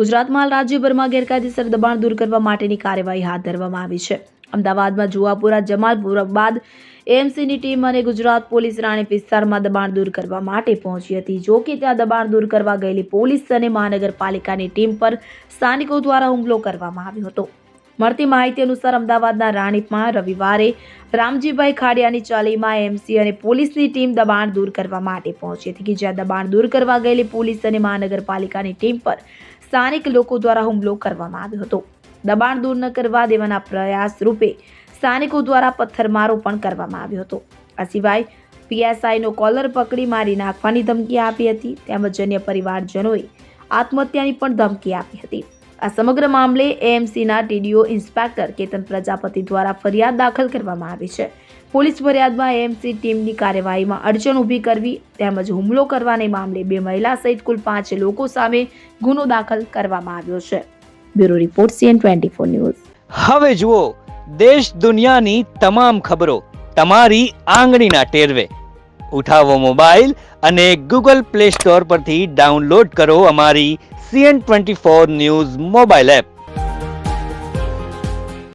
ગુજરાતમાં હાલ રાજ્યભરમાં ગેરકાયદેસર દબાણ દૂર કરવા માટેની કાર્યવાહી હાથ ધરવામાં આવી છે. અમદાવાદમાં જુવાપુરા, જમાલપુર બાદ એએમસીની ટીમ અને ગુજરાત પોલીસ રાણીપ વિસ્તારમાં દબાણ દૂર કરવા માટે પહોંચી હતી. જો કે ત્યાં દબાણ દૂર કરવા ગયેલી પોલીસ અને મહાનગરપાલિકાની ટીમ પર સ્થાનિકો દ્વારા હુમલો કરવામાં આવ્યો હતો. મળતી માહિતી અનુસાર અમદાવાદના રાણીપમાં રવિવારે રામજીભાઈ ખાડિયાની ચાલીમાં એએમસી અને પોલીસની ટીમ દબાણ દૂર કરવા માટે પહોંચી હતી, જ્યાં દબાણ દૂર કરવા ગયેલી પોલીસ અને મહાનગરપાલિકાની ટીમ પર સ્થાનિક લોકો દ્વારા હુમલો કરવામાં આવ્યો હતો. દબાણ દૂર ન કરવા દેવાના પ્રયાસ રૂપે સ્થાનિકો દ્વારા પથ્થરમારો પણ કરવામાં આવ્યો હતો. આ સિવાય પીએસઆઈનો કોલર પકડી મારી નાખવાની ધમકી આપી હતી, તેમજ અન્ય પરિવારજનોએ આત્મહત્યાની પણ ધમકી આપી હતી. આ સમગ્ર મામલે એએમસીના ટીડીઓ ઇન્સ્પેક્ટર કેતન પ્રજાપતિ દ્વારા ફરિયાદ દાખલ કરવામાં આવી છે. પોલીસ ફરિયાદમાં એએમસી ટીમની કાર્યવાહીમાં અડચણ ઊભી કરવી તેમજ હુમલો કરવાને મામલે 2 મહિલા સહિત કુલ 5 લોકો સામે ગુનો દાખલ કરવામાં આવ્યો છે. Bureau report CN24 news. હવે જુઓ દેશ દુનિયાની તમામ ખબરો તમારી આંગળીના ટેરવે. ઉઠાવો મોબાઈલ અને Google Play Store પરથી ડાઉનલોડ કરો અમારી CN24 ન્યૂઝ મોબાઈલ એપ.